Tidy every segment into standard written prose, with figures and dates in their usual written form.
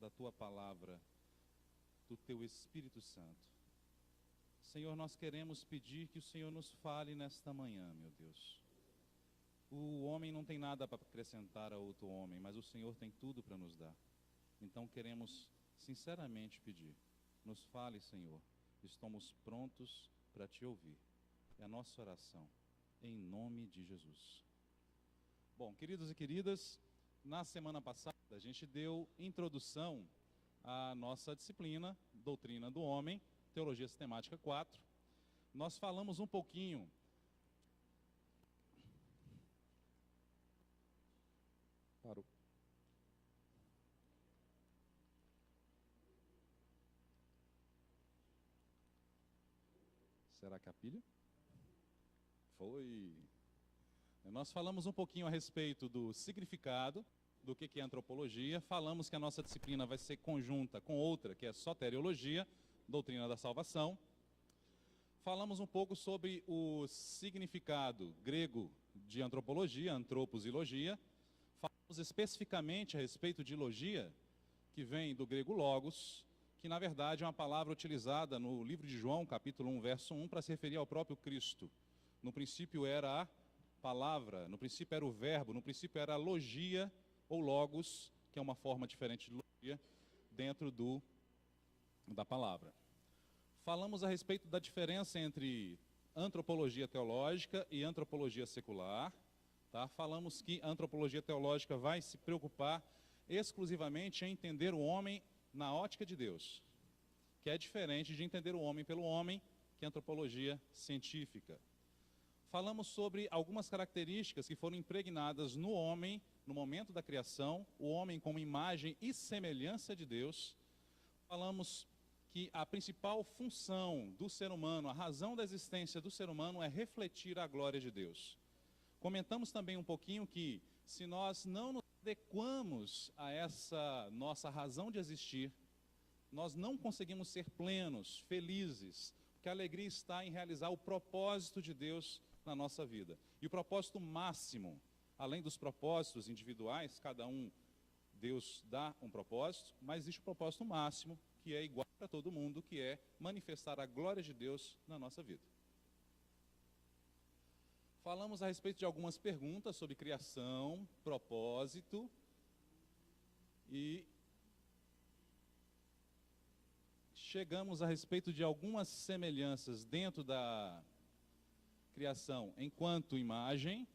da tua palavra, do teu Espírito Santo. Senhor, nós queremos pedir que o Senhor nos fale nesta manhã, meu Deus. O homem não tem nada para acrescentar a outro homem, mas o Senhor tem tudo para nos dar. Então queremos sinceramente pedir, nos fale, Senhor, estamos prontos para te ouvir. É a nossa oração, em nome de Jesus. Bom, queridos e queridas, na semana passada a gente deu introdução à nossa disciplina, Doutrina do Homem, Teologia Sistemática 4. Nós falamos um pouquinho Parou. Será que a pilha? Foi. Nós falamos um pouquinho a respeito do significado, do que é antropologia. Falamos que a nossa disciplina vai ser conjunta com outra, que é soteriologia, doutrina da salvação. Falamos um pouco sobre o significado grego de antropologia, antropos e logia. Falamos especificamente a respeito de logia, que vem do grego logos, que na verdade é uma palavra utilizada no livro de João, capítulo 1, verso 1, para se referir ao próprio Cristo. No princípio era a palavra, no princípio era o verbo, no princípio era a logia ou logos, que é uma forma diferente de logia, dentro da palavra. Falamos a respeito da diferença entre antropologia teológica e antropologia secular. Tá? Falamos que a antropologia teológica vai se preocupar exclusivamente em entender o homem na ótica de Deus, que é diferente de entender o homem pelo homem, que é a antropologia científica. Falamos sobre algumas características que foram impregnadas no homem, no momento da criação, o homem como imagem e semelhança de Deus. Falamos que a principal função do ser humano, a razão da existência do ser humano é refletir a glória de Deus. Comentamos também um pouquinho que, se nós não nos adequamos a essa nossa razão de existir, nós não conseguimos ser plenos, felizes, porque a alegria está em realizar o propósito de Deus na nossa vida. E o propósito máximo, além dos propósitos individuais, cada um, Deus dá um propósito, mas existe o propósito máximo, que é igual para todo mundo, que é manifestar a glória de Deus na nossa vida. Falamos a respeito de algumas perguntas sobre criação, propósito e chegamos a respeito de algumas semelhanças dentro da criação enquanto imagem.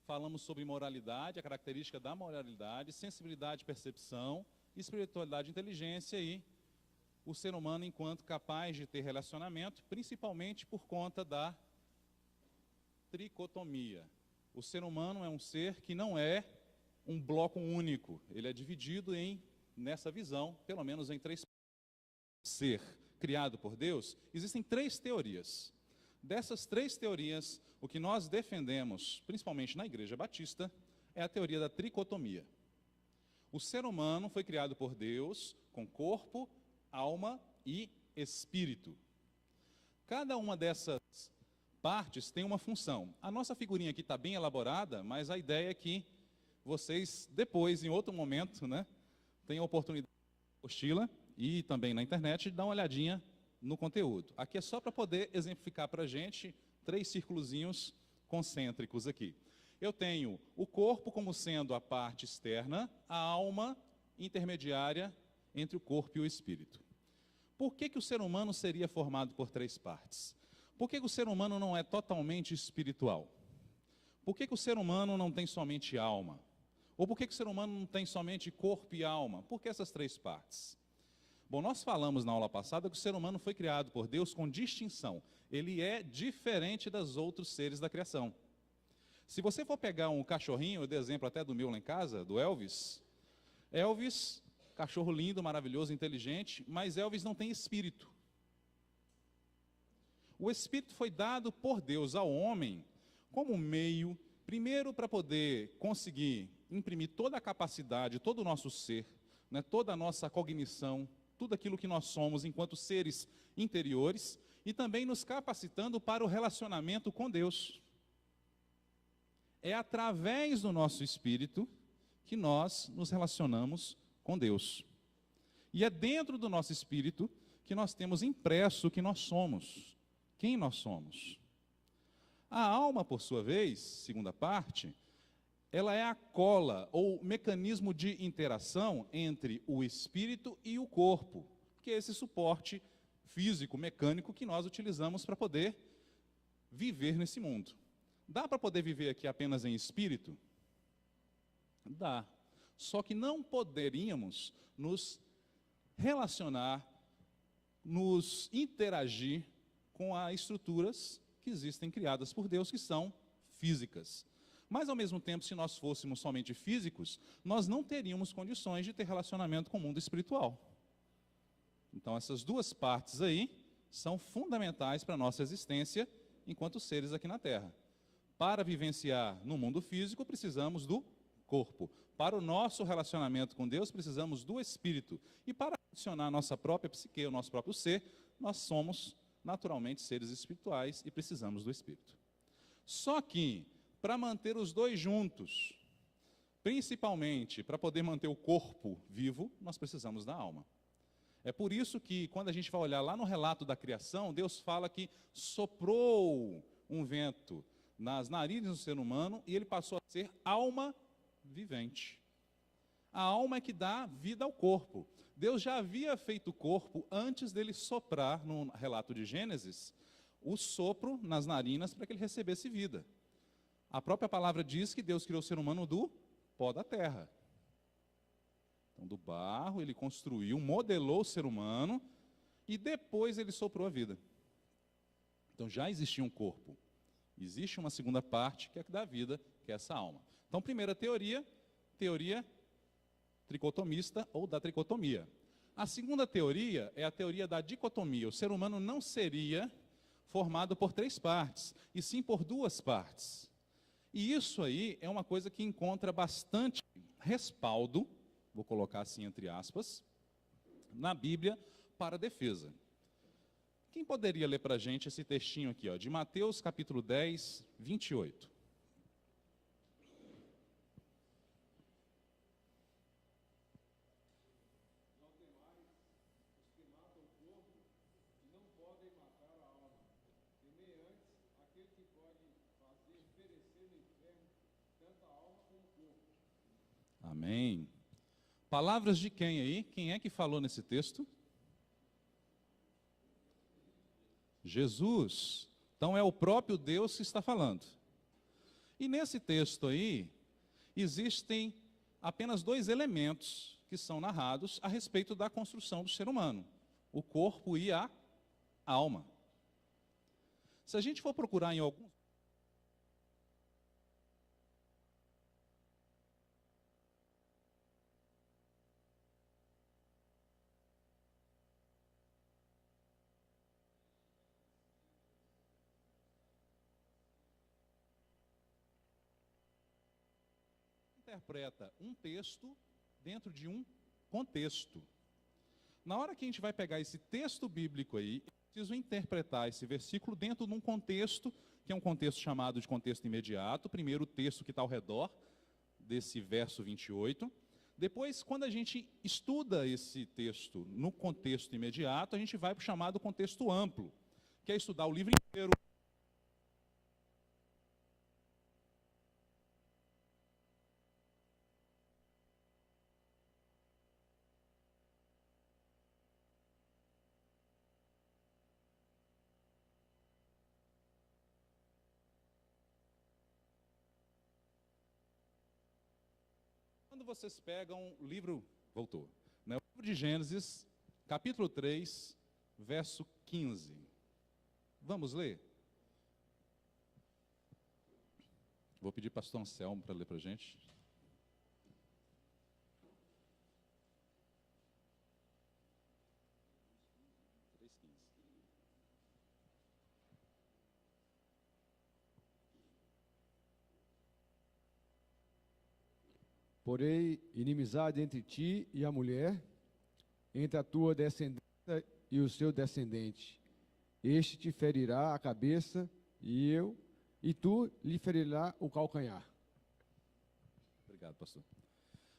Falamos sobre moralidade, a característica da moralidade, sensibilidade, percepção, espiritualidade, inteligência e o ser humano enquanto capaz de ter relacionamento, principalmente por conta da tricotomia. O ser humano é um ser que não é um bloco único, ele é dividido nessa visão, pelo menos em três. Ser criado por Deus, existem três teorias. Dessas três teorias, o que nós defendemos, principalmente na Igreja Batista, é a teoria da tricotomia. O ser humano foi criado por Deus com corpo, alma e espírito. Cada uma dessas partes tem uma função. A nossa figurinha aqui está bem elaborada, mas a ideia é que vocês, depois, em outro momento, tenham a oportunidade de apostila e também na internet, de dar uma olhadinha no conteúdo. Aqui é só para poder exemplificar para a gente 3 círculozinhos concêntricos aqui. Eu tenho o corpo como sendo a parte externa, a alma intermediária entre o corpo e o espírito. Por que o ser humano seria formado por 3 partes? Por que o ser humano não é totalmente espiritual? Por que o ser humano não tem somente alma? Ou por que o ser humano não tem somente corpo e alma? Por que essas 3 partes? Bom, nós falamos na aula passada que o ser humano foi criado por Deus com distinção. Ele é diferente dos outros seres da criação. Se você for pegar um cachorrinho, eu dei exemplo até do meu lá em casa, do Elvis. Elvis, cachorro lindo, maravilhoso, inteligente, mas Elvis não tem espírito. O espírito foi dado por Deus ao homem como meio, primeiro para poder conseguir imprimir toda a capacidade, todo o nosso ser, toda a nossa cognição, tudo aquilo que nós somos enquanto seres interiores, e também nos capacitando para o relacionamento com Deus. É através do nosso espírito que nós nos relacionamos com Deus. E é dentro do nosso espírito que nós temos impresso o que nós somos, quem nós somos. A alma, por sua vez, segunda parte, ela é a cola ou mecanismo de interação entre o espírito e o corpo, que é esse suporte físico, mecânico que nós utilizamos para poder viver nesse mundo. Dá para poder viver aqui apenas em espírito? Dá. Só que não poderíamos nos relacionar, nos interagir com as estruturas que existem criadas por Deus, que são físicas. Mas, ao mesmo tempo, se nós fôssemos somente físicos, nós não teríamos condições de ter relacionamento com o mundo espiritual. Então, essas duas partes aí são fundamentais para a nossa existência enquanto seres aqui na Terra. Para vivenciar no mundo físico, precisamos do corpo. Para o nosso relacionamento com Deus, precisamos do espírito. E para funcionar a nossa própria psique, o nosso próprio ser, nós somos naturalmente seres espirituais e precisamos do espírito. Só que, para manter os dois juntos, principalmente para poder manter o corpo vivo, nós precisamos da alma. É por isso que, quando a gente vai olhar lá no relato da criação, Deus fala que soprou um vento nas narinas do ser humano e ele passou a ser alma vivente. A alma é que dá vida ao corpo. Deus já havia feito o corpo antes dele soprar, no relato de Gênesis, o sopro nas narinas para que ele recebesse vida. A própria palavra diz que Deus criou o ser humano do pó da terra. Então, do barro, ele construiu, modelou o ser humano e depois ele soprou a vida. Então, já existia um corpo. Existe uma segunda parte, que é a que dá vida, que é essa alma. Então, primeira teoria tricotomista ou da tricotomia. A segunda teoria é a teoria da dicotomia. O ser humano não seria formado por três partes, e sim por duas partes. E isso aí é uma coisa que encontra bastante respaldo, vou colocar assim entre aspas, na Bíblia para a defesa. Quem poderia ler para a gente esse textinho aqui, ó, de Mateus capítulo 10, 28? Amém. Palavras de quem aí? Quem é que falou nesse texto? Jesus. Então é o próprio Deus que está falando. E nesse texto aí, existem apenas dois elementos que são narrados a respeito da construção do ser humano: o corpo e a alma. Se a gente for procurar em alguns interpreta um texto dentro de um contexto. Na hora que a gente vai pegar esse texto bíblico aí, eu preciso interpretar esse versículo dentro de um contexto, que é um contexto chamado de contexto imediato. Primeiro, o texto que está ao redor desse verso 28. Depois, quando a gente estuda esse texto no contexto imediato, a gente vai para o chamado contexto amplo, que é estudar o livro inteiro. Quando vocês pegam o livro, voltou, né, o livro de Gênesis, capítulo 3, verso 15. Vamos ler? Vou pedir para o pastor Anselmo para ler para a gente. Porém, inimizade entre ti e a mulher, entre a tua descendência e o seu descendente. Este te ferirá a cabeça, e tu lhe ferirá o calcanhar. Obrigado, pastor.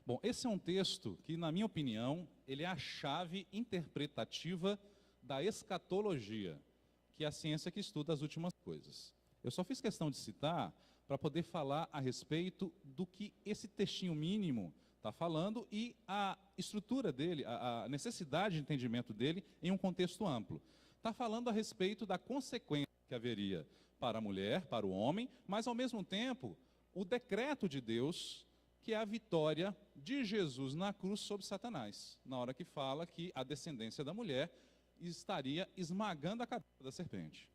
Bom, esse é um texto que, na minha opinião, ele é a chave interpretativa da escatologia, que é a ciência que estuda as últimas coisas. Eu só fiz questão de citar para poder falar a respeito do que esse textinho mínimo está falando e a estrutura dele, a necessidade de entendimento dele em um contexto amplo. Está falando a respeito da consequência que haveria para a mulher, para o homem, mas, ao mesmo tempo, o decreto de Deus, que é a vitória de Jesus na cruz sobre Satanás, na hora que fala que a descendência da mulher estaria esmagando a cabeça da serpente.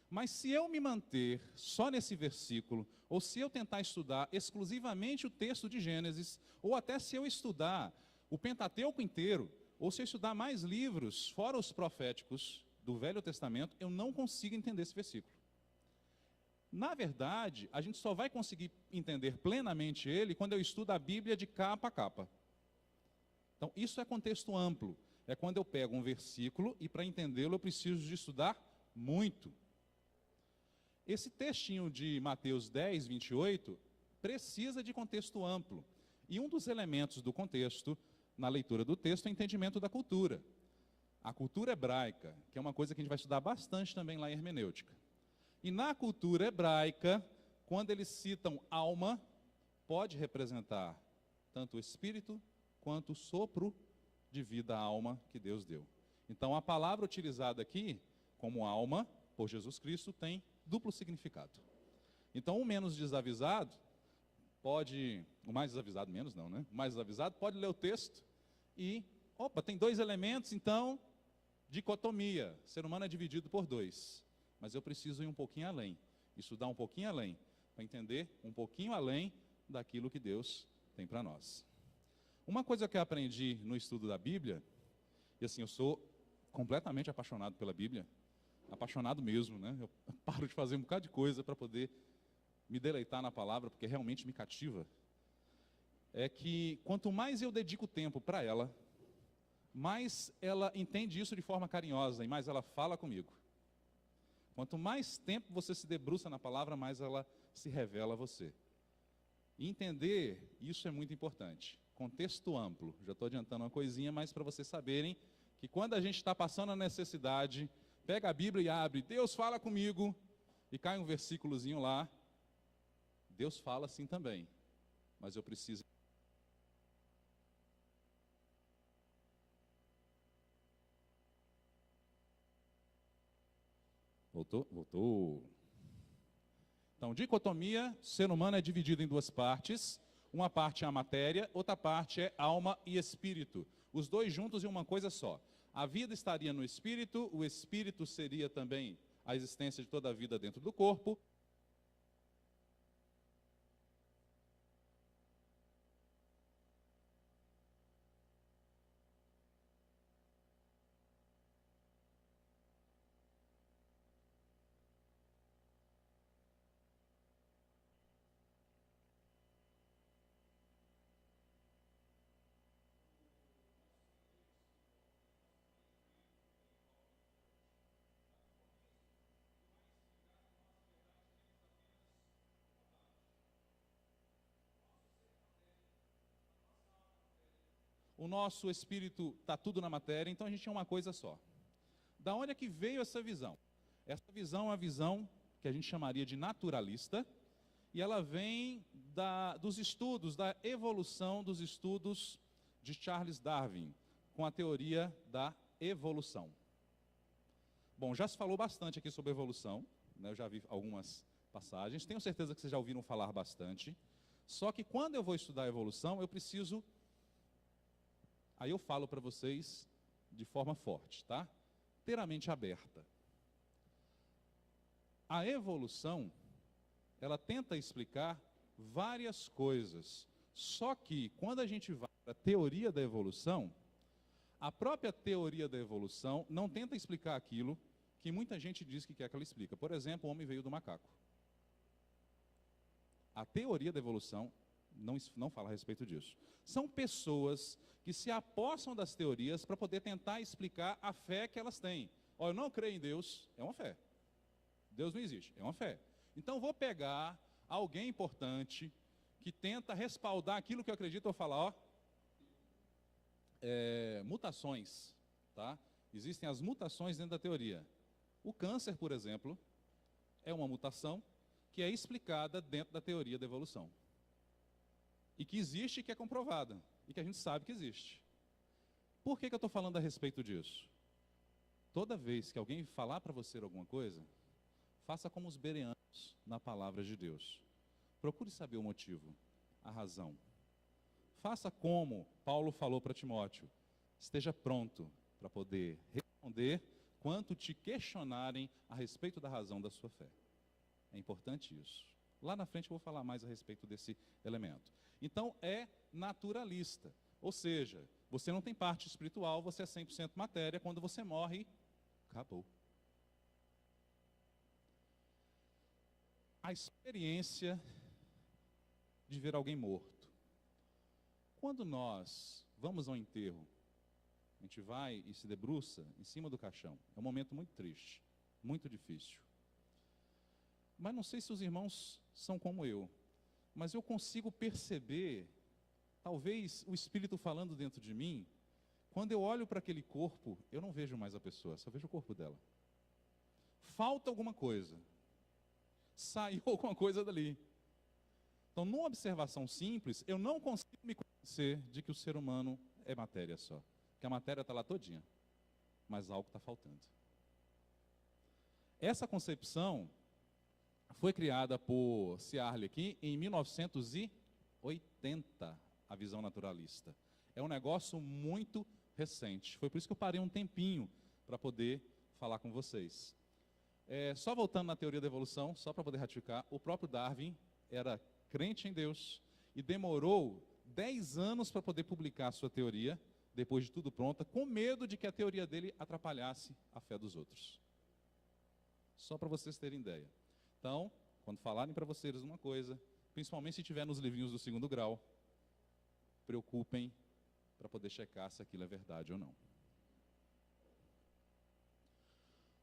Mas se eu me manter só nesse versículo, ou se eu tentar estudar exclusivamente o texto de Gênesis, ou até se eu estudar o Pentateuco inteiro, ou se eu estudar mais livros, fora os proféticos do Velho Testamento, eu não consigo entender esse versículo. Na verdade, a gente só vai conseguir entender plenamente ele quando eu estudo a Bíblia de capa a capa. Então, isso é contexto amplo. É quando eu pego um versículo e, para entendê-lo, eu preciso de estudar muito. Esse textinho de Mateus 10, 28, precisa de contexto amplo. E um dos elementos do contexto, na leitura do texto, é o entendimento da cultura. A cultura hebraica, que é uma coisa que a gente vai estudar bastante também lá em hermenêutica. E na cultura hebraica, quando eles citam alma, pode representar tanto o espírito quanto o sopro de vida à alma que Deus deu. Então, a palavra utilizada aqui, como alma, por Jesus Cristo, tem duplo significado. Então, o menos desavisado pode, o mais desavisado menos não, né? O mais desavisado pode ler o texto e, opa, tem dois elementos, então, dicotomia, ser humano é dividido por dois. Mas eu preciso ir um pouquinho além, estudar um pouquinho além, para entender um pouquinho além daquilo que Deus tem para nós. Uma coisa que eu aprendi no estudo da Bíblia, e assim, eu sou completamente apaixonado pela Bíblia, apaixonado mesmo, né? Eu paro de fazer um bocado de coisa para poder me deleitar na palavra, porque realmente me cativa. É que quanto mais eu dedico tempo para ela, mais ela entende isso de forma carinhosa e mais ela fala comigo. Quanto mais tempo você se debruça na palavra, mais ela se revela a você. E entender isso é muito importante. Contexto amplo. Já estou adiantando uma coisinha, mas para vocês saberem que quando a gente está passando a necessidade, pega a Bíblia e abre, Deus fala comigo, e cai um versículozinho lá, Deus fala assim também, mas eu preciso. Voltou. Então, dicotomia, ser humano é dividido em duas partes. Uma parte é a matéria, outra parte é alma e espírito. Os dois juntos em uma coisa só. A vida estaria no espírito, o espírito seria também a existência de toda a vida dentro do corpo. O nosso espírito está tudo na matéria, então a gente é uma coisa só. Da onde é que veio essa visão? Essa visão é uma visão que a gente chamaria de naturalista, e ela vem dos estudos, da evolução dos estudos de Charles Darwin, com a teoria da evolução. Bom, já se falou bastante aqui sobre evolução, né? Eu já vi algumas passagens, tenho certeza que vocês já ouviram falar bastante, só que quando eu vou estudar a evolução, eu preciso... Aí eu falo para vocês de forma forte, tá? Ter a mente aberta. A evolução, ela tenta explicar várias coisas. Só que, quando a gente vai para a teoria da evolução, a própria teoria da evolução não tenta explicar aquilo que muita gente diz que quer que ela explica. Por exemplo, o homem veio do macaco. A teoria da evolução não fala a respeito disso. São pessoas que se apossam das teorias para poder tentar explicar a fé que elas têm. Eu não creio em Deus, é uma fé. Deus não existe, é uma fé. Então vou pegar alguém importante que tenta respaldar aquilo que eu acredito, eu falar, mutações, tá? Existem as mutações dentro da teoria. O câncer, por exemplo, é uma mutação que é explicada dentro da teoria da evolução. E que existe e que é comprovada. E que a gente sabe que existe. Por que eu estou falando a respeito disso? Toda vez que alguém falar para você alguma coisa, faça como os bereanos na palavra de Deus. Procure saber o motivo, a razão. Faça como Paulo falou para Timóteo. Esteja pronto para poder responder quanto te questionarem a respeito da razão da sua fé. É importante isso. Lá na frente eu vou falar mais a respeito desse elemento. Então, é naturalista. Ou seja, você não tem parte espiritual, você é 100% matéria. Quando você morre, acabou. A experiência de ver alguém morto. Quando nós vamos ao enterro, a gente vai e se debruça em cima do caixão. É um momento muito triste, muito difícil. Mas não sei se os irmãos são como eu, mas eu consigo perceber, talvez o Espírito falando dentro de mim, quando eu olho para aquele corpo, eu não vejo mais a pessoa, só vejo o corpo dela. Falta alguma coisa. Saiu alguma coisa dali. Então, numa observação simples, eu não consigo me convencer de que o ser humano é matéria só. Que a matéria está lá todinha, mas algo está faltando. Essa concepção foi criada por Ciarle aqui em 1980, a visão naturalista. É um negócio muito recente. Foi por isso que eu parei um tempinho para poder falar com vocês. Só voltando na teoria da evolução, só para poder ratificar, o próprio Darwin era crente em Deus e demorou 10 anos para poder publicar a sua teoria, depois de tudo pronta, com medo de que a teoria dele atrapalhasse a fé dos outros. Só para vocês terem ideia. Então, quando falarem para vocês uma coisa, principalmente se tiver nos livrinhos do 2º grau, preocupem para poder checar se aquilo é verdade ou não.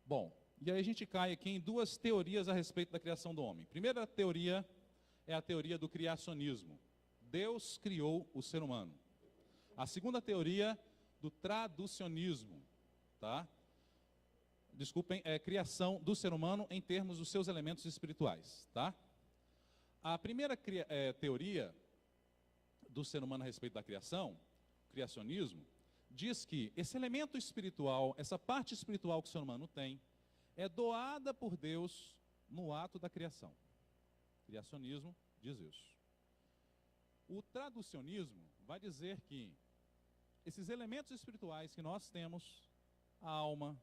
Bom, e aí a gente cai aqui em 2 teorias a respeito da criação do homem. Primeira teoria é a teoria do criacionismo. Deus criou o ser humano. A segunda teoria do traducionismo, tá? Desculpem, é criação do ser humano em termos dos seus elementos espirituais, tá? A primeira teoria do ser humano a respeito da criação, criacionismo, diz que esse elemento espiritual, essa parte espiritual que o ser humano tem, é doada por Deus no ato da criação. Criacionismo diz isso. O traducionismo vai dizer que esses elementos espirituais que nós temos, a alma,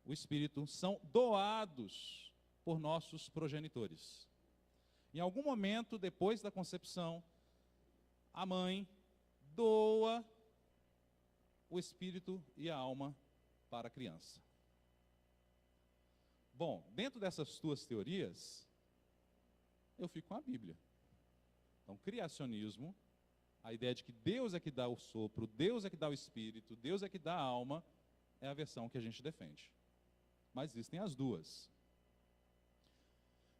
o espírito, são doados por nossos progenitores. Em algum momento, depois da concepção, a mãe doa o espírito e a alma para a criança. Bom, dentro dessas 2 teorias, eu fico com a Bíblia. Então, criacionismo, a ideia de que Deus é que dá o sopro, Deus é que dá o espírito, Deus é que dá a alma, é a versão que a gente defende. Mas existem as 2.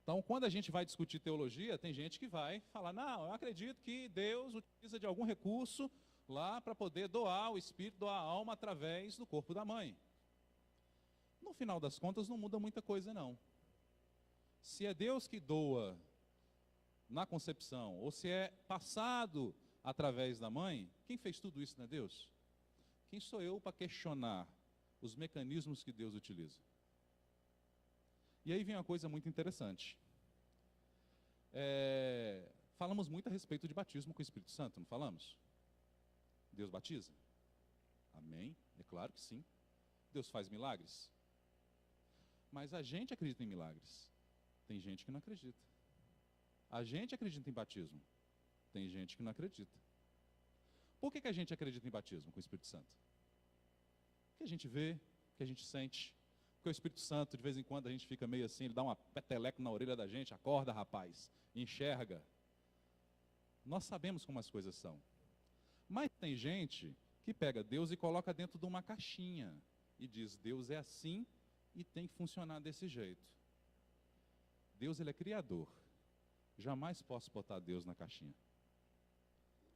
Então, quando a gente vai discutir teologia, tem gente que vai falar, não, eu acredito que Deus utiliza de algum recurso lá para poder doar o espírito, doar a alma através do corpo da mãe. No final das contas, não muda muita coisa, não. Se é Deus que doa na concepção, ou se é passado através da mãe, quem fez tudo isso não é Deus? Quem sou eu para questionar os mecanismos que Deus utiliza? E aí vem uma coisa muito interessante. Falamos muito a respeito de batismo com o Espírito Santo, não falamos? Deus batiza? Amém? É claro que sim. Deus faz milagres? Mas a gente acredita em milagres. Tem gente que não acredita. A gente acredita em batismo. Tem gente que não acredita. Por que a gente acredita em batismo com o Espírito Santo? Porque a gente vê, que a gente sente. Porque o Espírito Santo, de vez em quando, a gente fica meio assim, ele dá uma peteleco na orelha da gente, acorda, rapaz, enxerga. Nós sabemos como as coisas são. Mas tem gente que pega Deus e coloca dentro de uma caixinha e diz, Deus é assim e tem que funcionar desse jeito. Deus, ele é criador. Jamais posso botar Deus na caixinha.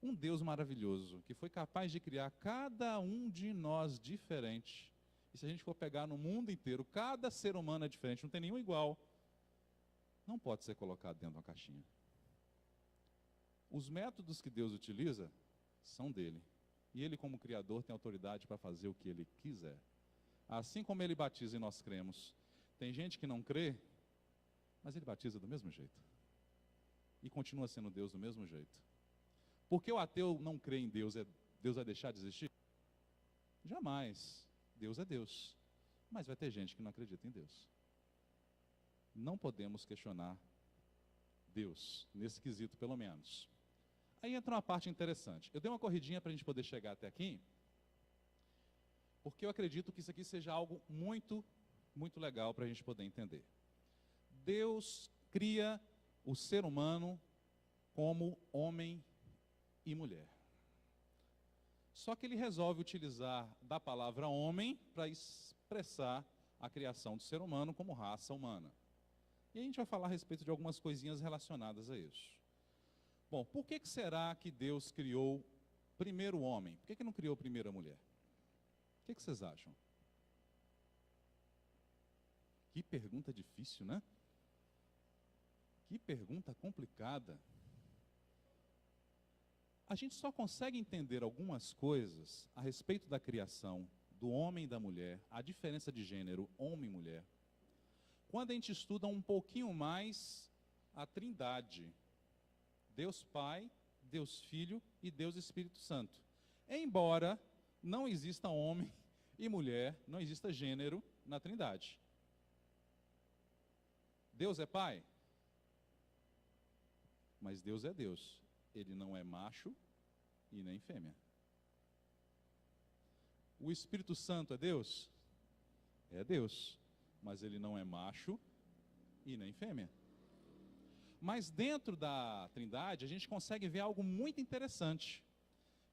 Um Deus maravilhoso, que foi capaz de criar cada um de nós diferente. E se a gente for pegar no mundo inteiro, cada ser humano é diferente, não tem nenhum igual. Não pode ser colocado dentro de uma caixinha. Os métodos que Deus utiliza são dele. E ele, como Criador, tem autoridade para fazer o que ele quiser. Assim como ele batiza e nós cremos. Tem gente que não crê, mas ele batiza do mesmo jeito. E continua sendo Deus do mesmo jeito. Porque o ateu não crê em Deus, Deus vai deixar de existir? Jamais. Deus é Deus. Mas vai ter gente que não acredita em Deus. Não podemos questionar Deus, nesse quesito pelo menos. Aí entra uma parte interessante. Eu dei uma corridinha para a gente poder chegar até aqui, porque eu acredito que isso aqui seja algo muito, muito legal para a gente poder entender. Deus cria o ser humano como homem e mulher. Só que ele resolve utilizar da palavra homem para expressar a criação do ser humano como raça humana. E a gente vai falar a respeito de algumas coisinhas relacionadas a isso. Bom, por que será que Deus criou primeiro o homem? Por que não criou primeiro a mulher? O que vocês acham? Que pergunta difícil, né? Que pergunta complicada. A gente só consegue entender algumas coisas a respeito da criação do homem e da mulher, a diferença de gênero, homem e mulher, quando a gente estuda um pouquinho mais a Trindade. Deus Pai, Deus Filho e Deus Espírito Santo. Embora não exista homem e mulher, não exista gênero na Trindade. Deus é Pai? Mas Deus é Deus. Ele não é macho e nem fêmea. O Espírito Santo é Deus? É Deus. Mas ele não é macho e nem fêmea. Mas dentro da Trindade, a gente consegue ver algo muito interessante,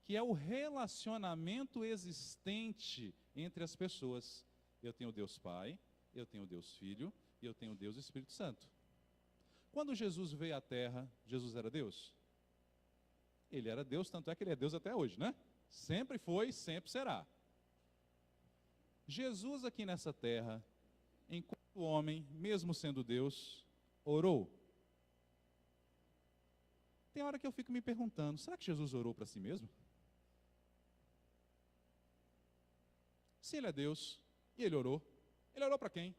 que é o relacionamento existente entre as pessoas. Eu tenho Deus Pai, eu tenho Deus Filho e eu tenho Deus Espírito Santo. Quando Jesus veio à Terra, Jesus era Deus? Ele era Deus, tanto é que ele é Deus até hoje, né? Sempre foi, sempre será. Jesus aqui nessa terra, enquanto homem, mesmo sendo Deus, orou. Tem hora que eu fico me perguntando, será que Jesus orou para si mesmo? Se ele é Deus, e ele orou para quem?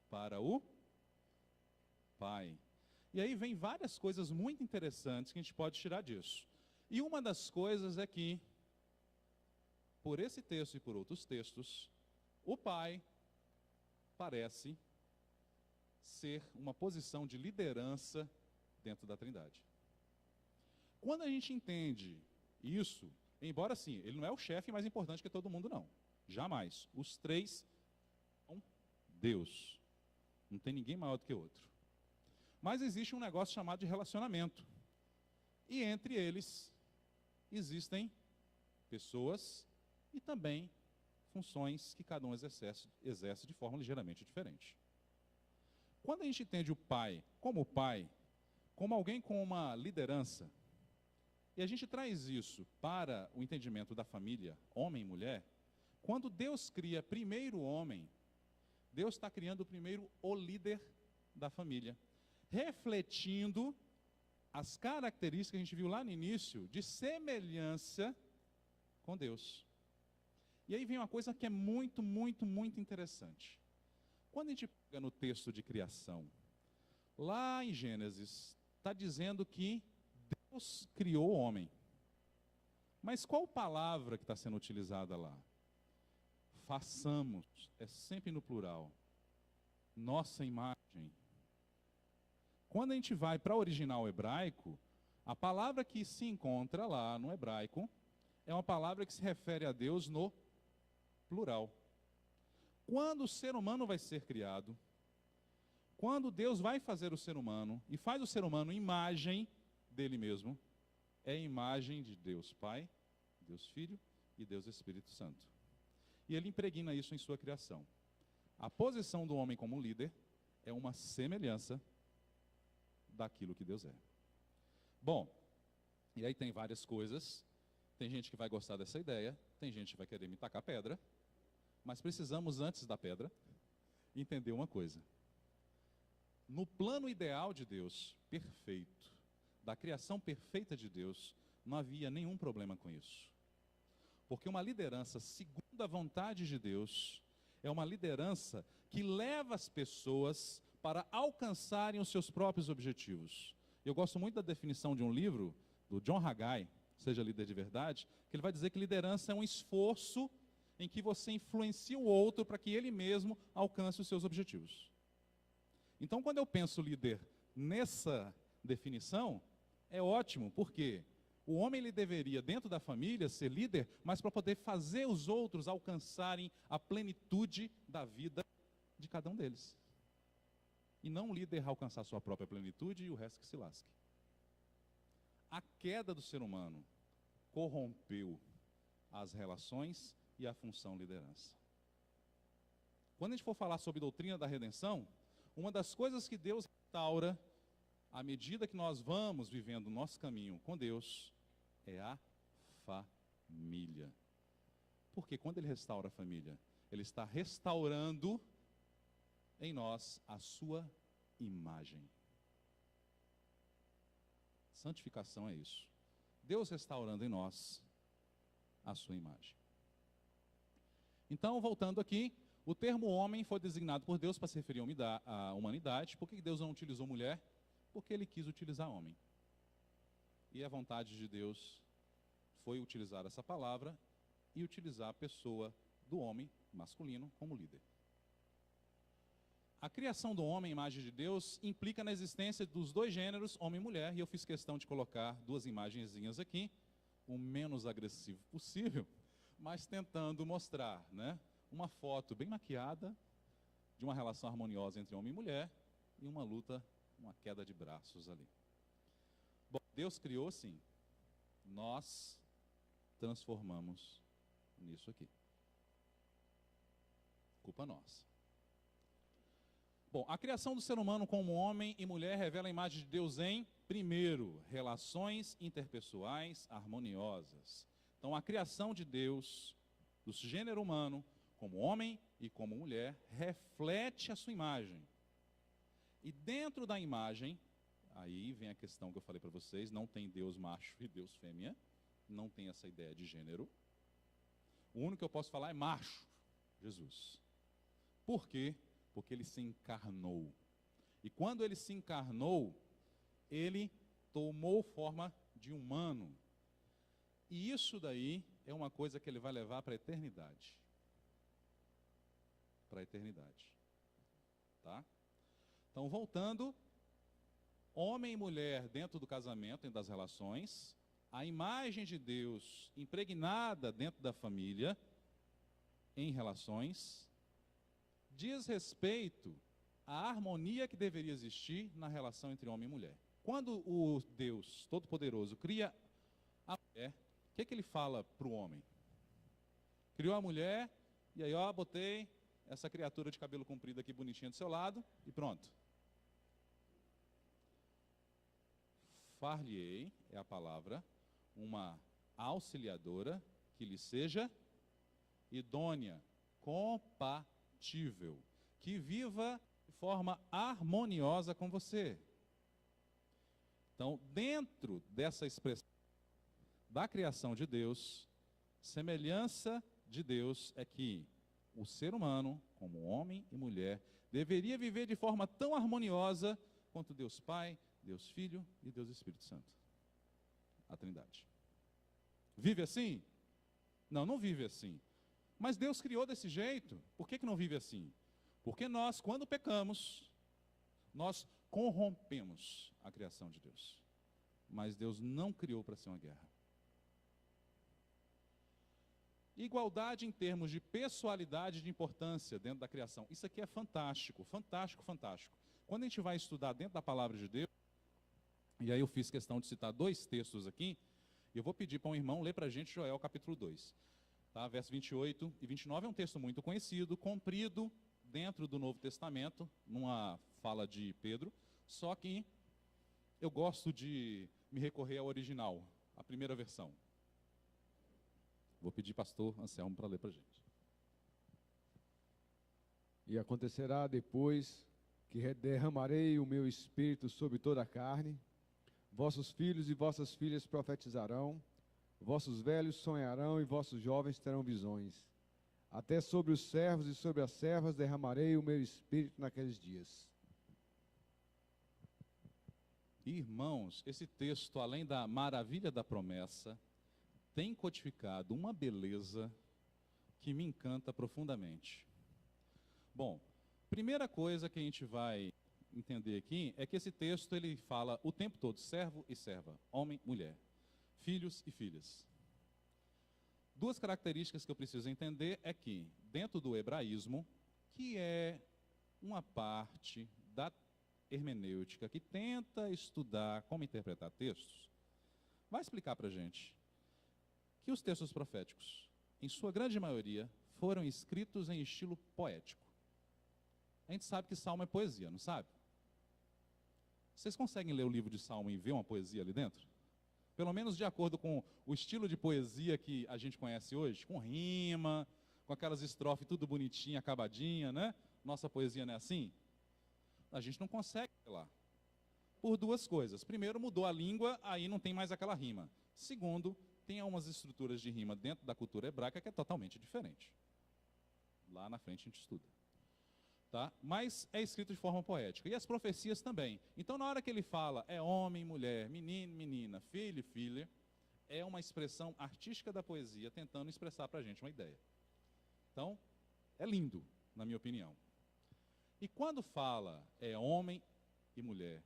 Para o Pai. E aí vem várias coisas muito interessantes que a gente pode tirar disso. E uma das coisas é que, por esse texto e por outros textos, o Pai parece ser uma posição de liderança dentro da Trindade. Quando a gente entende isso, embora sim, ele não é o chefe mais importante que todo mundo, não. Jamais. Os três são Deus. Não tem ninguém maior do que o outro. Mas existe um negócio chamado de relacionamento. E entre eles existem pessoas e também funções que cada um exerce de forma ligeiramente diferente. Quando a gente entende o pai, como alguém com uma liderança, e a gente traz isso para o entendimento da família, homem e mulher, quando Deus cria primeiro o homem, Deus está criando primeiro o líder da família, refletindo as características que a gente viu lá no início de semelhança com Deus. E aí vem uma coisa que é muito, muito, muito interessante. Quando a gente pega no texto de criação, lá em Gênesis, está dizendo que Deus criou o homem. Mas qual palavra que está sendo utilizada lá? Façamos, é sempre no plural. Nossa imagem. Quando a gente vai para o original hebraico, a palavra que se encontra lá no hebraico é uma palavra que se refere a Deus no plural. Quando o ser humano vai ser criado, quando Deus vai fazer o ser humano e faz o ser humano imagem dele mesmo, é imagem de Deus Pai, Deus Filho e Deus Espírito Santo. E ele impregna isso em sua criação. A posição do homem como líder é uma semelhança daquilo que Deus é. Bom, e aí tem várias coisas. Tem gente que vai gostar dessa ideia, tem gente que vai querer me tacar pedra, mas precisamos, antes da pedra, entender uma coisa. No plano ideal de Deus, perfeito, da criação perfeita de Deus, não havia nenhum problema com isso. Porque uma liderança segundo a vontade de Deus é uma liderança que leva as pessoas para alcançarem os seus próprios objetivos. Eu gosto muito da definição de um livro do John Haggai, Seja Líder de Verdade, que ele vai dizer que liderança é um esforço em que você influencia o outro para que ele mesmo alcance os seus objetivos. Então, quando eu penso líder nessa definição, é ótimo, porque o homem ele deveria, dentro da família, ser líder, mas para poder fazer os outros alcançarem a plenitude da vida de cada um deles. E não o líder alcançar a sua própria plenitude e o resto que se lasque. A queda do ser humano corrompeu as relações e a função liderança. Quando a gente for falar sobre doutrina da redenção, uma das coisas que Deus restaura, à medida que nós vamos vivendo o nosso caminho com Deus, é a família. Porque quando Ele restaura a família, Ele está restaurando em nós a sua imagem. Santificação é isso. Deus restaurando em nós a sua imagem. Então, voltando aqui, o termo homem foi designado por Deus para se referir à humanidade. Por que Deus não utilizou mulher? Porque Ele quis utilizar homem. E a vontade de Deus foi utilizar essa palavra e utilizar a pessoa do homem masculino como líder. A criação do homem, imagem de Deus, implica na existência dos dois gêneros, homem e mulher, e eu fiz questão de colocar duas imagenzinhas aqui, o menos agressivo possível, mas tentando mostrar, né, uma foto bem maquiada de uma relação harmoniosa entre homem e mulher e uma luta, uma queda de braços ali. Bom, Deus criou sim, nós transformamos nisso aqui. Culpa nossa. Bom, a criação do ser humano como homem e mulher revela a imagem de Deus em, primeiro, relações interpessoais harmoniosas. Então, a criação de Deus, do gênero humano, como homem e como mulher, reflete a sua imagem. E dentro da imagem, aí vem a questão que eu falei para vocês, não tem Deus macho e Deus fêmea, não tem essa ideia de gênero. O único que eu posso falar é macho, Jesus. Por quê? Porque ele se encarnou. E quando ele se encarnou, ele tomou forma de humano. E isso daí é uma coisa que ele vai levar para a eternidade. Para a eternidade. Tá? Então, voltando, homem e mulher dentro do casamento, dentro das relações, a imagem de Deus impregnada dentro da família, em relações, diz respeito à harmonia que deveria existir na relação entre homem e mulher. Quando o Deus Todo-Poderoso cria a mulher, o que ele fala para o homem? Criou a mulher, e aí, ó, botei essa criatura de cabelo comprido aqui bonitinha do seu lado, e pronto. Far-lhe-ei, é a palavra, uma auxiliadora que lhe seja idônea, compatível, que viva de forma harmoniosa com você. Então, dentro dessa expressão da criação de Deus, semelhança de Deus é que o ser humano, como homem e mulher, deveria viver de forma tão harmoniosa quanto Deus Pai, Deus Filho e Deus Espírito Santo. A Trindade. Vive assim? Não, não vive assim. Mas Deus criou desse jeito. Por que não vive assim? Porque nós, quando pecamos, nós corrompemos a criação de Deus. Mas Deus não criou para ser uma guerra. Igualdade em termos de pessoalidade e de importância dentro da criação. Isso aqui é fantástico, fantástico, fantástico. Quando a gente vai estudar dentro da palavra de Deus, e aí eu fiz questão de citar dois textos aqui, eu vou pedir para um irmão ler para a gente Joel capítulo 2. Tá? Verso 28 e 29 é um texto muito conhecido, comprido dentro do Novo Testamento, numa fala de Pedro, só que eu gosto de me recorrer ao original, a primeira versão. Vou pedir pastor Anselmo para ler para a gente. E acontecerá depois que derramarei o meu espírito sobre toda a carne, vossos filhos e vossas filhas profetizarão, vossos velhos sonharão e vossos jovens terão visões. Até sobre os servos e sobre as servas derramarei o meu espírito naqueles dias. Irmãos, esse texto, além da maravilha da promessa, tem codificado uma beleza que me encanta profundamente. Bom, primeira coisa que a gente vai entender aqui é que esse texto ele fala o tempo todo servo e serva, homem, mulher, filhos e filhas. Duas características que eu preciso entender é que, dentro do hebraísmo, que é uma parte da hermenêutica que tenta estudar como interpretar textos, vai explicar para a gente que os textos proféticos, em sua grande maioria, foram escritos em estilo poético. A gente sabe que Salmo é poesia, não sabe? Vocês conseguem ler o livro de Salmo e ver uma poesia ali dentro? Pelo menos de acordo com o estilo de poesia que a gente conhece hoje, com rima, com aquelas estrofes tudo bonitinha, acabadinha, né? Nossa poesia não é assim? A gente não consegue ler lá. Por duas coisas. Primeiro, mudou a língua, aí não tem mais aquela rima. Segundo, tem algumas estruturas de rima dentro da cultura hebraica que é totalmente diferente. Lá na frente a gente estuda. Tá? Mas é escrito de forma poética. E as profecias também. Então, na hora que ele fala é homem, mulher, menino, menina, filho e filha, é uma expressão artística da poesia tentando expressar para a gente uma ideia. Então, é lindo, na minha opinião. E quando fala é homem e mulher,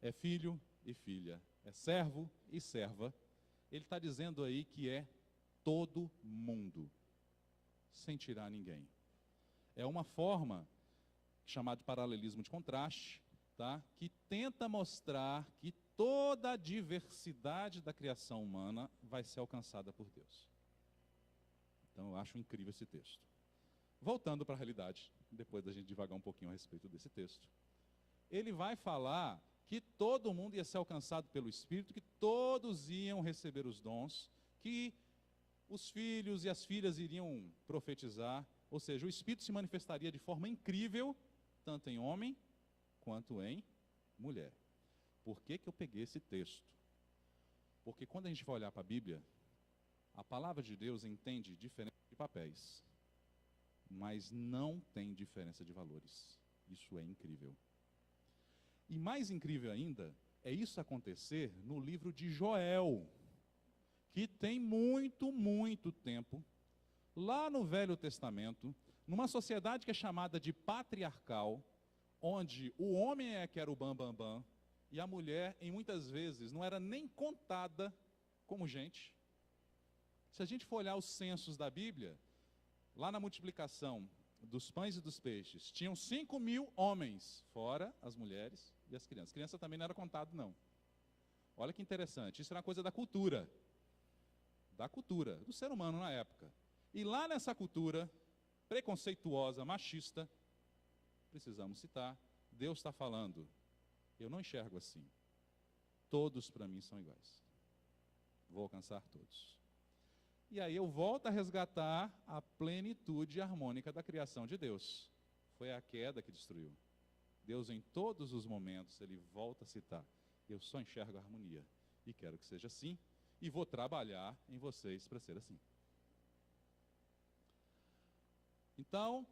é filho e filha, é servo e serva, ele está dizendo aí que é todo mundo, sem tirar ninguém. É uma forma chamado de paralelismo de contraste, tá? Que tenta mostrar que toda a diversidade da criação humana vai ser alcançada por Deus. Então, eu acho incrível esse texto. Voltando para a realidade, depois da gente divagar um pouquinho a respeito desse texto, ele vai falar que todo mundo ia ser alcançado pelo Espírito, que todos iam receber os dons, que os filhos e as filhas iriam profetizar, ou seja, o Espírito se manifestaria de forma incrível, tanto em homem quanto em mulher. Por que que eu peguei esse texto? Porque quando a gente vai olhar para a Bíblia, a palavra de Deus entende diferença de papéis, mas não tem diferença de valores. Isso é incrível. E mais incrível ainda é isso acontecer no livro de Joel, que tem muito tempo, lá no Velho Testamento, numa sociedade que é chamada de patriarcal, onde o homem é que era o bam, e a mulher, em muitas vezes, não era nem contada como gente. Se a gente for olhar os censos da Bíblia, lá na multiplicação dos pães e dos peixes, tinham 5.000 homens, fora as mulheres e as crianças. Criança também não era contado, não. Olha que interessante, isso era uma coisa da cultura, do ser humano na época. E lá nessa cultura preconceituosa, machista, precisamos citar, Deus está falando, eu não enxergo assim. Todos para mim são iguais. Vou alcançar todos. E aí eu volto a resgatar a plenitude harmônica da criação de Deus. Foi a queda que destruiu. Deus em todos os momentos, ele volta a citar, eu só enxergo a harmonia. E quero que seja assim, e vou trabalhar em vocês para ser assim. Então,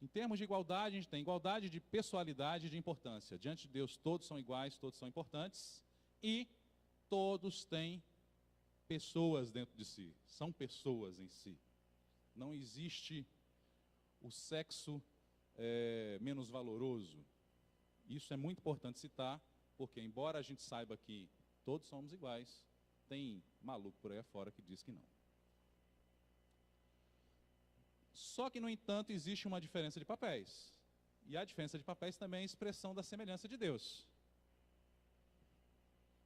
em termos de igualdade, a gente tem igualdade de pessoalidade e de importância. Diante de Deus, todos são iguais, todos são importantes, e todos têm pessoas dentro de si, são pessoas em si. Não existe o sexo menos valoroso. Isso é muito importante citar, porque embora a gente saiba que todos somos iguais, tem maluco por aí afora que diz que não. Só que, no entanto, existe uma diferença de papéis. E a diferença de papéis também é a expressão da semelhança de Deus.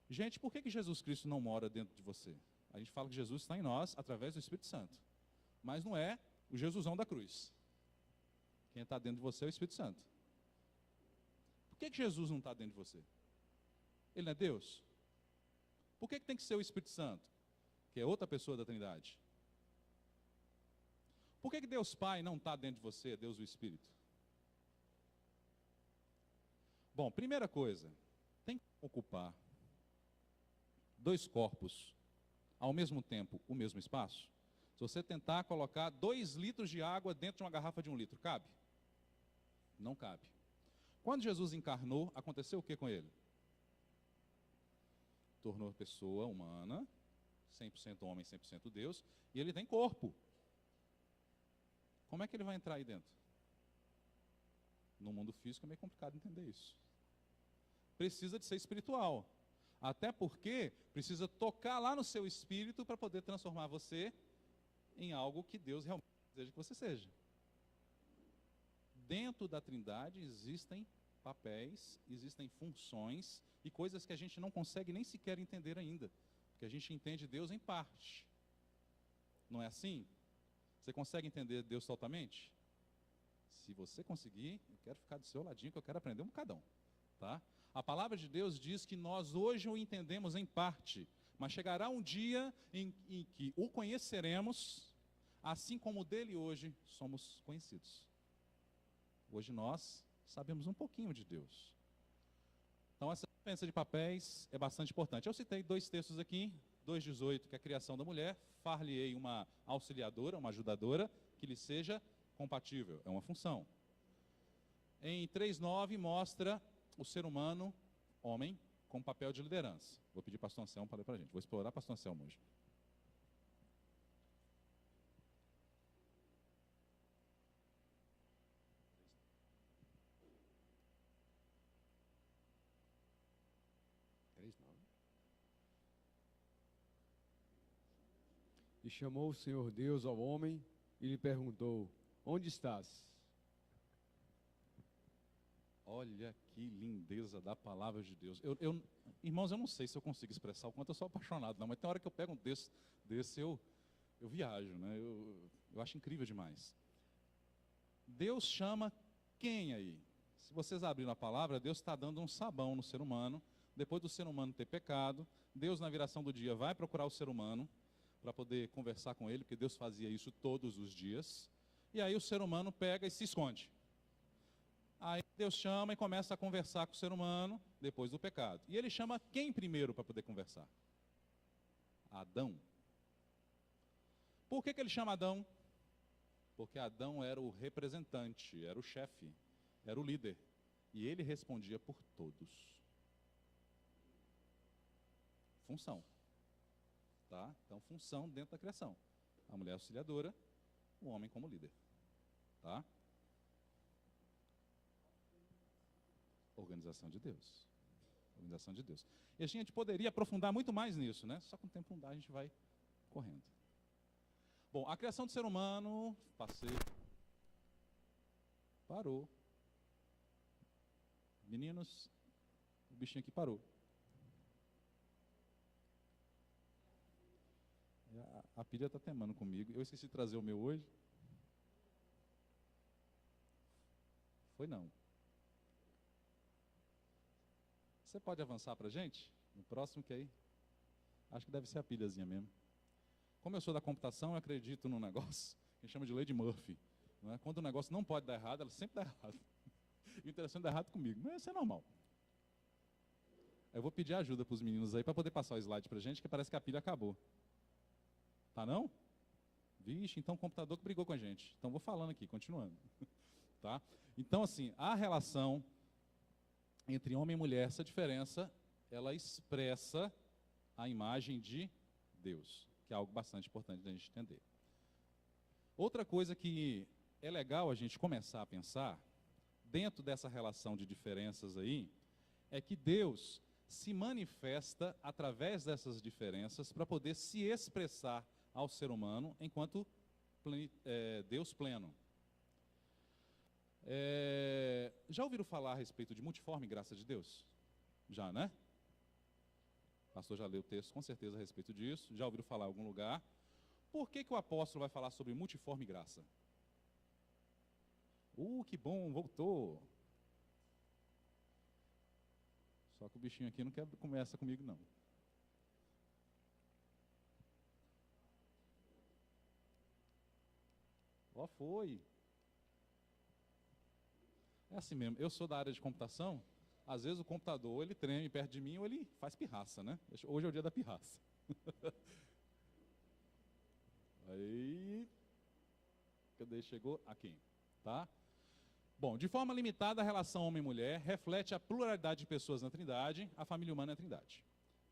Gente, por que Jesus Cristo não mora dentro de você? A gente fala que Jesus está em nós através do Espírito Santo. Mas não é o Jesusão da cruz. Quem está dentro de você é o Espírito Santo. Por que Jesus não está dentro de você? Ele não é Deus? Por que tem que ser o Espírito Santo, que é outra pessoa da Trindade? Por que Deus Pai não está dentro de você, Deus o Espírito? Bom, primeira coisa, tem que ocupar dois corpos ao mesmo tempo, o mesmo espaço? Se você tentar colocar 2 litros de água dentro de uma garrafa de 1 litro, cabe? Não cabe. Quando Jesus encarnou, aconteceu o que com ele? Tornou pessoa humana, 100% homem, 100% Deus, e ele tem corpo. Como é que ele vai entrar aí dentro? No mundo físico é meio complicado entender isso. Precisa de ser espiritual. Até porque precisa tocar lá no seu espírito para poder transformar você em algo que Deus realmente deseja que você seja. Dentro da Trindade existem papéis, existem funções e coisas que a gente não consegue nem sequer entender ainda. Porque a gente entende Deus em parte. Não é assim? Você consegue entender Deus totalmente? Se você conseguir, eu quero ficar do seu ladinho, que eu quero aprender um bocadão. Tá? A palavra de Deus diz que nós hoje o entendemos em parte, mas chegará um dia em que o conheceremos, assim como dele hoje somos conhecidos. Hoje nós sabemos um pouquinho de Deus. Então essa diferença de papéis é bastante importante. Eu citei 2 textos aqui, 2,18, que é a criação da mulher, far-lhe-ei uma auxiliadora, uma ajudadora, que lhe seja compatível, é uma função. Em 3,9 mostra o ser humano, homem, com papel de liderança. Vou pedir para o pastor Anselmo para ler para a gente. Vou explorar o pastor Anselmo hoje. E chamou o Senhor Deus ao homem e lhe perguntou: onde estás? Olha que lindeza da palavra de Deus. Irmãos, eu não sei se eu consigo expressar o quanto eu sou apaixonado, não, mas tem hora que eu pego um texto desse, eu viajo, né? Eu acho incrível demais. Deus chama quem aí? Se vocês abrirem a palavra, Deus está dando um sabão no ser humano. Depois do ser humano ter pecado, Deus na viração do dia vai procurar o ser humano para poder conversar com ele, porque Deus fazia isso todos os dias. E aí o ser humano pega e se esconde. Aí Deus chama e começa a conversar com o ser humano depois do pecado. E ele chama quem primeiro para poder conversar? Adão. Por que ele chama Adão? Porque Adão era o representante, era o chefe, era o líder. E ele respondia por todos. Função. Tá? Então, função dentro da criação. A mulher auxiliadora, o homem como líder. Tá? Organização de Deus. Organização de Deus. E a gente poderia aprofundar muito mais nisso, né? Só com o tempo não dá, a gente vai correndo. Bom, a criação do ser humano, passei. Parou. Meninos, o bichinho aqui parou. A pilha está temando comigo. Eu esqueci de trazer o meu hoje. Foi não. Você pode avançar para a gente? No próximo que aí? Acho que deve ser a pilhazinha mesmo. Como eu sou da computação, eu acredito num negócio que a gente chama de lei de Murphy. Não é? Quando o negócio não pode dar errado, ela sempre dá errado. E o interessante é dar errado comigo. Mas isso é normal. Eu vou pedir ajuda para os meninos aí para poder passar o slide para a gente, que parece que a pilha acabou. Tá não? Vixe, então o computador que brigou com a gente. Então vou falando aqui, continuando. Tá? Então, assim, a relação entre homem e mulher, essa diferença, ela expressa a imagem de Deus, que é algo bastante importante da gente entender. Outra coisa que é legal a gente começar a pensar, dentro dessa relação de diferenças aí, é que Deus se manifesta através dessas diferenças para poder se expressar ao ser humano enquanto Deus pleno. Já ouviram falar a respeito de multiforme graça de Deus? Já, né? O pastor já leu o texto com certeza a respeito disso. Já ouviram falar em algum lugar? Por que o apóstolo vai falar sobre multiforme graça? Que bom, voltou. Só que o bichinho aqui não quer começa comigo, não. Qual foi? É assim mesmo, eu sou da área de computação, às vezes o computador, ele treme perto de mim ou ele faz pirraça, né? Hoje é o dia da pirraça. Aí, cadê? Chegou aqui, tá? Bom, de forma limitada, a relação homem e mulher reflete a pluralidade de pessoas na Trindade, a família humana é a Trindade.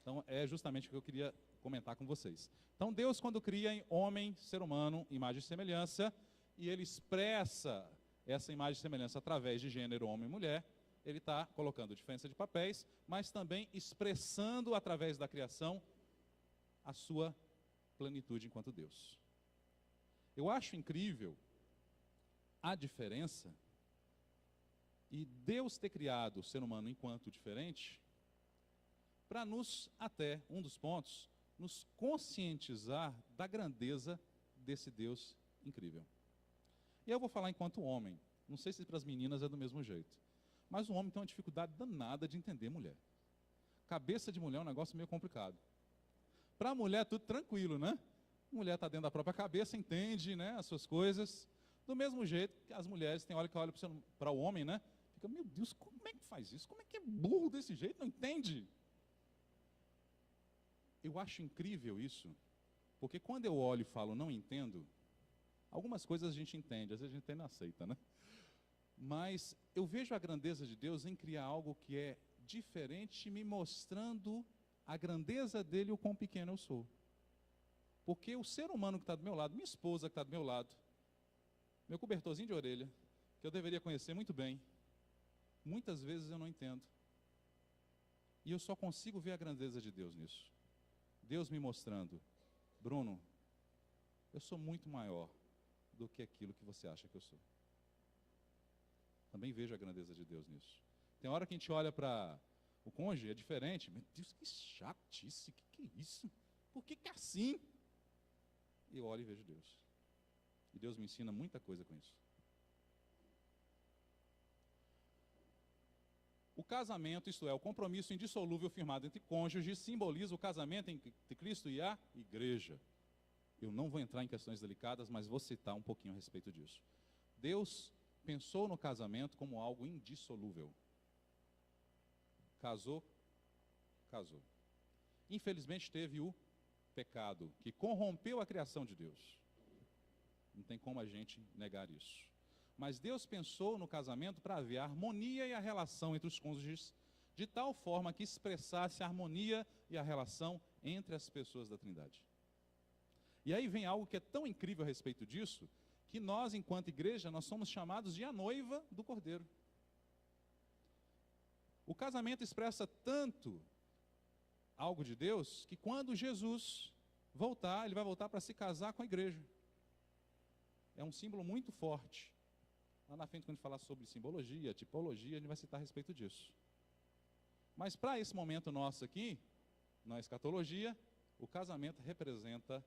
Então, é justamente o que eu queria comentar com vocês. Então, Deus, quando cria em homem, ser humano, imagem e semelhança, e ele expressa essa imagem e semelhança através de gênero homem e mulher, ele está colocando diferença de papéis, mas também expressando através da criação a sua plenitude enquanto Deus. Eu acho incrível a diferença e Deus ter criado o ser humano enquanto diferente para nos, até um dos pontos, nos conscientizar da grandeza desse Deus incrível. E eu vou falar enquanto homem, não sei se para as meninas é do mesmo jeito, mas o homem tem uma dificuldade danada de entender mulher. Cabeça de mulher é um negócio meio complicado. Para a mulher, tudo tranquilo, né? A mulher está dentro da própria cabeça, entende, né, as suas coisas. Do mesmo jeito que as mulheres têm hora que olham para o homem, né? Fica, meu Deus, como é que faz isso? Como é que é burro desse jeito? Não entende? Eu acho incrível isso, porque quando eu olho e falo, não entendo, algumas coisas a gente entende, às vezes a gente até não aceita, né? Mas eu vejo a grandeza de Deus em criar algo que é diferente, me mostrando a grandeza dele e o quão pequeno eu sou. Porque o ser humano que está do meu lado, minha esposa que está do meu lado, meu cobertorzinho de orelha, que eu deveria conhecer muito bem, muitas vezes eu não entendo. E eu só consigo ver a grandeza de Deus nisso. Deus me mostrando, Bruno, eu sou muito maior do que aquilo que você acha que eu sou. Também vejo a grandeza de Deus nisso. Tem hora que a gente olha para o cônjuge, é diferente. Meu Deus, que chatice, que é isso? Por que é assim? Eu olho e vejo Deus. E Deus me ensina muita coisa com isso. O casamento, isto é, o compromisso indissolúvel firmado entre cônjuges, simboliza o casamento entre Cristo e a igreja. Eu não vou entrar em questões delicadas, mas vou citar um pouquinho a respeito disso. Deus pensou no casamento como algo indissolúvel. Casou, casou. Infelizmente teve o pecado, que corrompeu a criação de Deus. Não tem como a gente negar isso. Mas Deus pensou no casamento para haver a harmonia e a relação entre os cônjuges, de tal forma que expressasse a harmonia e a relação entre as pessoas da Trindade. E aí vem algo que é tão incrível a respeito disso, que nós, enquanto igreja, nós somos chamados de a noiva do Cordeiro. O casamento expressa tanto algo de Deus, que quando Jesus voltar, ele vai voltar para se casar com a igreja. É um símbolo muito forte. Lá na frente, quando a gente falar sobre simbologia, tipologia, a gente vai citar a respeito disso. Mas para esse momento nosso aqui, na escatologia, o casamento representa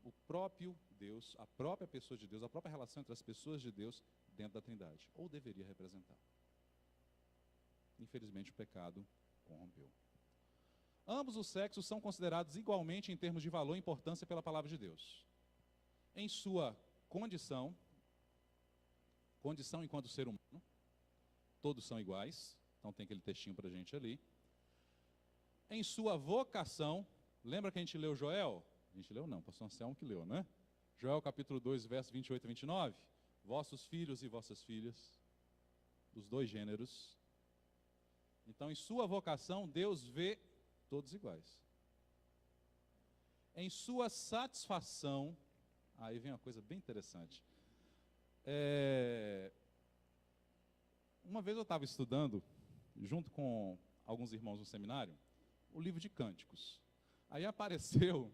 o próprio Deus, a própria pessoa de Deus, a própria relação entre as pessoas de Deus dentro da Trindade, ou deveria representar. Infelizmente o pecado corrompeu. Ambos os sexos são considerados igualmente em termos de valor e importância pela palavra de Deus. Em sua condição enquanto ser humano, todos são iguais, então tem aquele textinho para a gente ali. Em sua vocação, lembra que a gente leu Joel? A gente leu não, pastor Anselmo que leu, né? Joel capítulo 2, verso 28 e 29. Vossos filhos e vossas filhas, dos dois gêneros. Então, em sua vocação, Deus vê todos iguais. Em sua satisfação, aí vem uma coisa bem interessante. Uma vez eu estava estudando, junto com alguns irmãos no seminário, o livro de Cânticos. Aí apareceu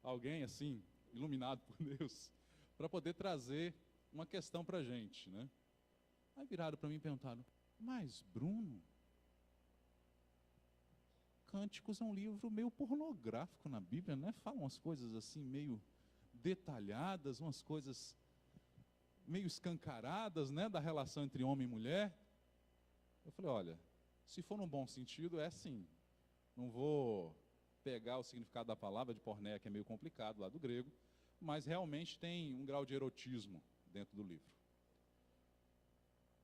alguém assim, iluminado por Deus, para poder trazer uma questão para a gente, né? Aí viraram para mim e perguntaram, mas Bruno, Cânticos é um livro meio pornográfico na Bíblia, né? Fala umas coisas assim meio detalhadas, umas coisas meio escancaradas, né, da relação entre homem e mulher. Eu falei, olha, se for num bom sentido, é sim. Não vou pegar o significado da palavra de porneia, que é meio complicado lá do grego, mas realmente tem um grau de erotismo dentro do livro.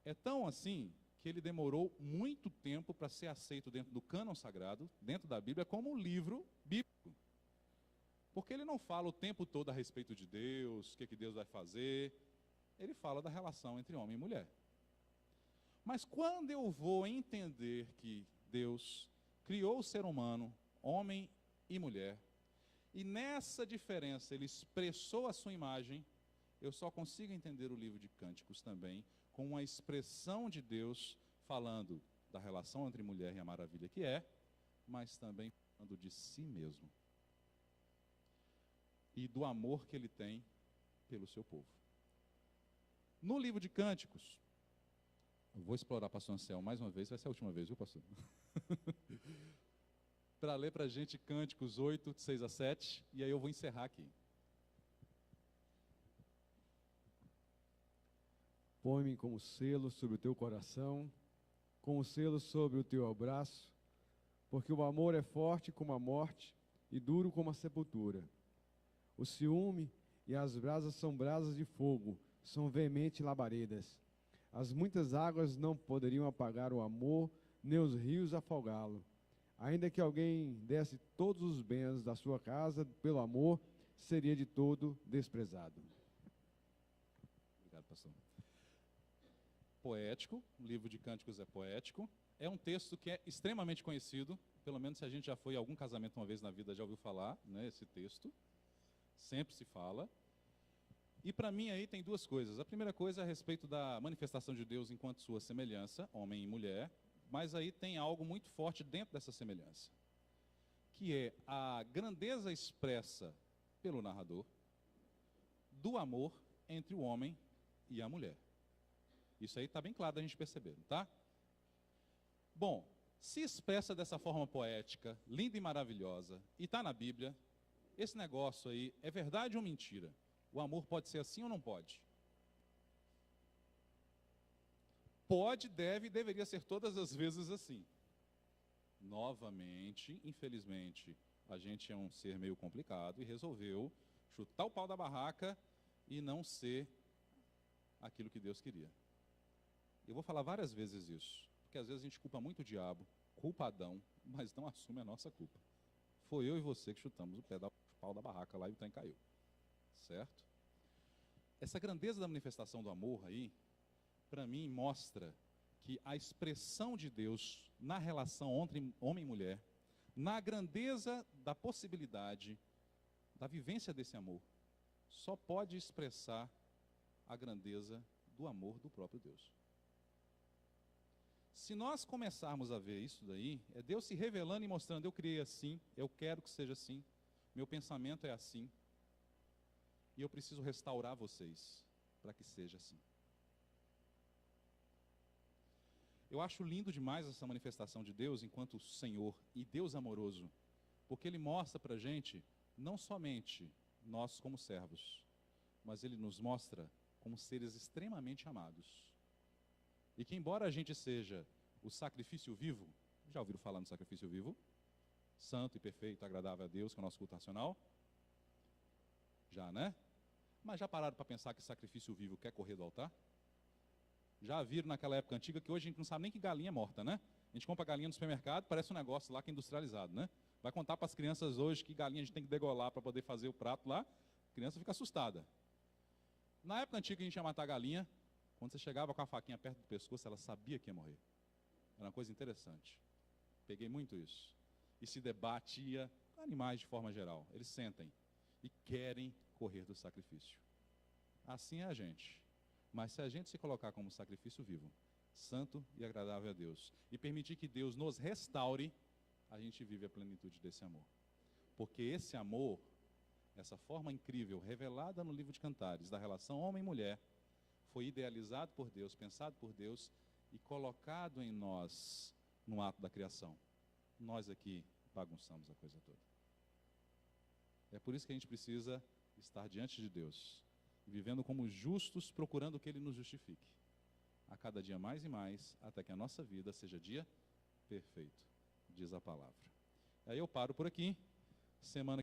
É tão assim que ele demorou muito tempo para ser aceito dentro do cânon sagrado, dentro da Bíblia, como um livro bíblico. Porque ele não fala o tempo todo a respeito de Deus, o que Deus vai fazer. Ele fala da relação entre homem e mulher. Mas quando eu vou entender que Deus criou o ser humano, homem e mulher, e nessa diferença ele expressou a sua imagem, eu só consigo entender o livro de Cânticos também com uma expressão de Deus falando da relação entre mulher e a maravilha que é, mas também falando de si mesmo e do amor que ele tem pelo seu povo. No livro de Cânticos, eu vou explorar pastor Anselmo mais uma vez, vai ser a última vez, viu, pastor? Para ler para a gente Cânticos 8, de 6 a 7, e aí eu vou encerrar aqui. Põe-me como selo sobre o teu coração, como selo sobre o teu abraço, porque o amor é forte como a morte e duro como a sepultura. O ciúme e as brasas são brasas de fogo, são veementes labaredas. As muitas águas não poderiam apagar o amor, nem os rios afogá-lo. Ainda que alguém desse todos os bens da sua casa pelo amor, seria de todo desprezado. Obrigado, pastor. Poético, o livro de Cânticos é poético. É um texto que é extremamente conhecido, pelo menos se a gente já foi a algum casamento uma vez na vida, já ouviu falar, né, esse texto. Sempre se fala. E para mim aí tem duas coisas. A primeira coisa é a respeito da manifestação de Deus enquanto sua semelhança, homem e mulher, mas aí tem algo muito forte dentro dessa semelhança, que é a grandeza expressa pelo narrador do amor entre o homem e a mulher. Isso aí está bem claro da gente perceber, tá? Bom, se expressa dessa forma poética, linda e maravilhosa, e está na Bíblia, esse negócio aí é verdade ou mentira? O amor pode ser assim ou não pode? Pode, deve e deveria ser todas as vezes assim. Novamente, infelizmente, a gente é um ser meio complicado e resolveu chutar o pau da barraca e não ser aquilo que Deus queria. Eu vou falar várias vezes isso, porque às vezes a gente culpa muito o diabo, culpadão, mas não assume a nossa culpa. Foi eu e você que chutamos o pau da barraca lá e o trem caiu. Certo? Essa grandeza da manifestação do amor aí, para mim, mostra que a expressão de Deus na relação entre homem e mulher, na grandeza da possibilidade da vivência desse amor, só pode expressar a grandeza do amor do próprio Deus. Se nós começarmos a ver isso daí, é Deus se revelando e mostrando, eu criei assim, eu quero que seja assim, meu pensamento é assim, e eu preciso restaurar vocês para que seja assim. Eu acho lindo demais essa manifestação de Deus enquanto Senhor e Deus amoroso, porque Ele mostra para a gente, não somente nós como servos, mas Ele nos mostra como seres extremamente amados. E que embora a gente seja o sacrifício vivo, já ouviram falar no sacrifício vivo? Santo e perfeito, agradável a Deus, que é o nosso culto racional? Já, né? Mas já pararam para pensar que sacrifício vivo quer correr do altar? Já viram naquela época antiga que hoje a gente não sabe nem que galinha é morta, né? A gente compra galinha no supermercado, parece um negócio lá que é industrializado, né? Vai contar para as crianças hoje que galinha a gente tem que degolar para poder fazer o prato lá, a criança fica assustada. Na época antiga a gente ia matar a galinha, quando você chegava com a faquinha perto do pescoço, ela sabia que ia morrer. Era uma coisa interessante. Peguei muito isso. E se debatia com animais de forma geral. Eles sentem e querem correr do sacrifício. Assim é a gente. Mas se a gente se colocar como sacrifício vivo, santo e agradável a Deus, e permitir que Deus nos restaure, a gente vive a plenitude desse amor. Porque esse amor, essa forma incrível, revelada no livro de Cantares, da relação homem e mulher, foi idealizado por Deus, pensado por Deus e colocado em nós no ato da criação. Nós aqui bagunçamos a coisa toda. É por isso que a gente precisa estar diante de Deus, vivendo como justos, procurando que Ele nos justifique. A cada dia mais e mais, até que a nossa vida seja dia perfeito, diz a palavra. Aí eu paro por aqui. Semana